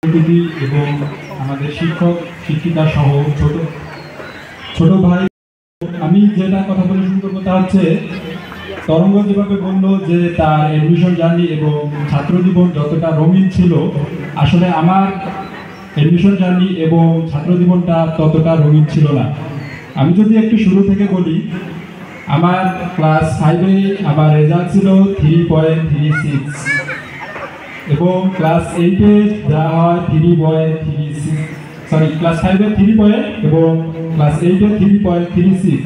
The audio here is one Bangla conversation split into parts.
অতিথি এবং আমাদের শিক্ষক শিক্ষিকা সহ ছোট ছোট ভাই, আমি যেটা কথা বলে শুরু করবো তা হচ্ছে তরঙ্গ যেভাবে বললো যে তার অ্যাডমিশন জার্নি এবং ছাত্র জীবন যতটা রঙিন ছিল, আসলে আমার অ্যাডমিশন জার্নি এবং ছাত্র জীবনটা ততটা রঙিন ছিল না। আমি যদি একটু শুরু থেকে বলি, আমার ক্লাস 5-এ আমার রেজাল্ট ছিল 3.36 এবং ক্লাস 8-এ যা হয় 3.36, ক্লাস 5-এ 3 এবং ক্লাস 8-এ 3.36।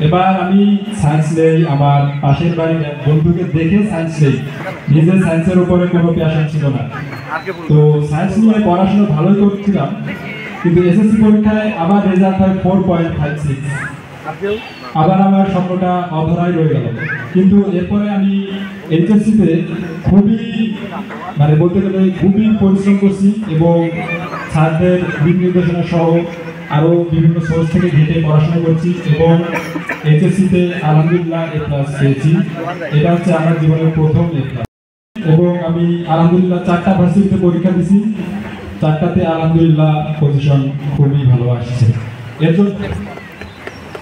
এবার আমি সায়েন্স নেই, আমার পাশের বাড়ির এক বন্ধুকে দেখে সায়েন্স নেই, নিজের সায়েন্সের উপরে কোনো প্যাশন ছিল না। তো সায়েন্স নিয়ে পড়াশোনা ভালোই করছিলাম, কিন্তু এসএসসি পরীক্ষায় আবার রেজাল্ট হয় 4.56। আবার আমার স্বপ্নটা অধরাই রয়ে গেল। কিন্তু এরপরে আমি এইচএসসিতে খুবই বলতে গেলে খুবই পরিশ্রম করছি এবং স্যারদের দিক নির্দেশনা সহ আরও বিভিন্ন সোর্স থেকে ঘেটে পড়াশোনা করছি এবং এইচএসসিতে আলহামদুলিল্লাহ A+ পেয়েছি। এটা হচ্ছে আমার জীবনের প্রথম A+। এবং আমি আলহামদুলিল্লাহ 4টা ভার্সিটিতে পরীক্ষা দিয়েছি, 4টাতে আলহামদুলিল্লাহ পজিশন খুবই ভালো আসছে। এর জন্য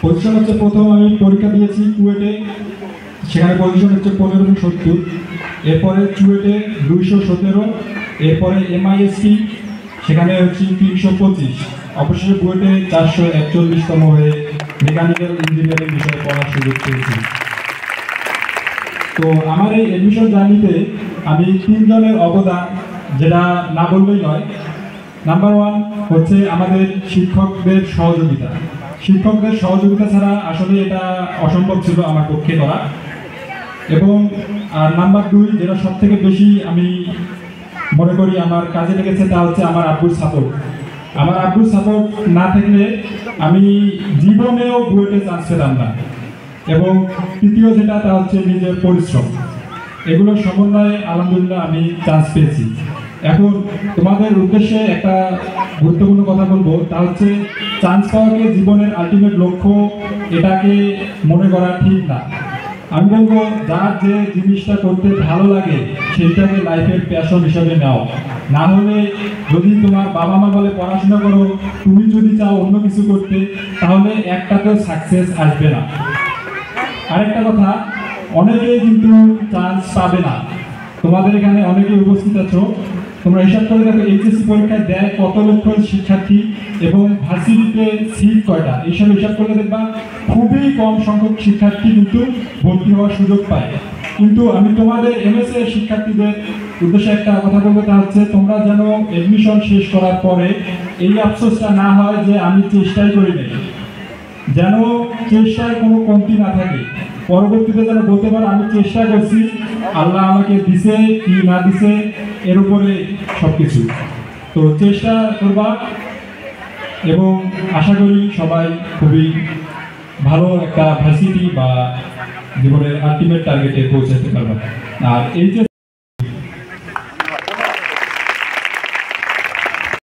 পজিশন হচ্ছে, প্রথম আমি পরীক্ষা দিয়েছি কুয়েটে, সেখানে পজিশন হচ্ছে 1570, এরপরে চুয়েটে 217, এরপরে MIST সেখানে হচ্ছে 325, অবশেষে বুয়েটে 441তম হয়ে মেকানিক্যাল ইঞ্জিনিয়ারিং বিষয়ে পড়ার সুযোগ পেয়েছি। তো আমার এই অ্যাডমিশন জার্নিতে আমি 3 জনের অবদান যেটা না বললেই নয়। নাম্বার 1 হচ্ছে আমাদের শিক্ষকদের সহযোগিতা। শিক্ষকদের সহযোগিতা ছাড়া আসলে এটা অসম্ভব ছিল আমার পক্ষে করা। এবং আর নাম্বার 2 যেটা সব থেকে বেশি আমি মনে করি আমার কাজে লেগেছে, তা হচ্ছে আমার আব্বুর সাপোর্ট। আমার আব্বুর সাপোর্ট না থাকলে আমি জীবনেও বুয়েটে চান্স পেতাম না। এবং তৃতীয় যেটা, তা হচ্ছে নিজের পরিশ্রম। এগুলোর সমন্বয়ে আলহামদুলিল্লাহ আমি চান্স পেয়েছি। এখন তোমাদের উদ্দেশ্যে একটা গুরুত্বপূর্ণ কথা বলবো, তা হচ্ছে চান্স পাওয়াকে জীবনের আলটিমেট লক্ষ্য এটাকে মনে করা ঠিক না। আমি বলবো যার যে জিনিসটা করতে ভালো লাগে সেটাকে লাইফের প্যাশন হিসাবে নাও। না হলে যদি তোমার বাবা মা বলে পড়াশোনা করো, তুমি যদি চাও অন্য কিছু করতে, তাহলে একটাতেও সাকসেস আসবে না। আরেকটা কথা, অনেকেই কিন্তু চান্স পাবে না। তোমাদের এখানে অনেকেই উপস্থিত আছো, তোমরা হিসাব করে দেখো এইচএসসি পরীক্ষায় দেয় কত লক্ষ শিক্ষার্থী এবং ভার্সিটিতে সিট কয়টা, এইসব হিসাব করে দেখবা খুবই কম সংখ্যক শিক্ষার্থী কিন্তু ভর্তি হওয়ার সুযোগ পায়। কিন্তু আমি তোমাদের এমএসএ শিক্ষার্থীদের উদ্দেশ্যে একটা কথা বলবো, তা হচ্ছে তোমরা যেন অ্যাডমিশন শেষ করার পরে এই আফসোসটা না হয় যে আমি চেষ্টাই করি নাই, যেন চেষ্টায় কোনো কমতি না থাকে। পরবর্তীতে যেন বলতে পারো আমি চেষ্টা করছি, আল্লাহ আমাকে দিছে কি না দিছে এর উপরে সবকিছু। তো চেষ্টা করবা এবং আশা করি সবাই খুবই ভালো একটা ভার্সিটি বা জীবনের আলটিমেট টার্গেটে পৌঁছাতে পারবা। আর এই যে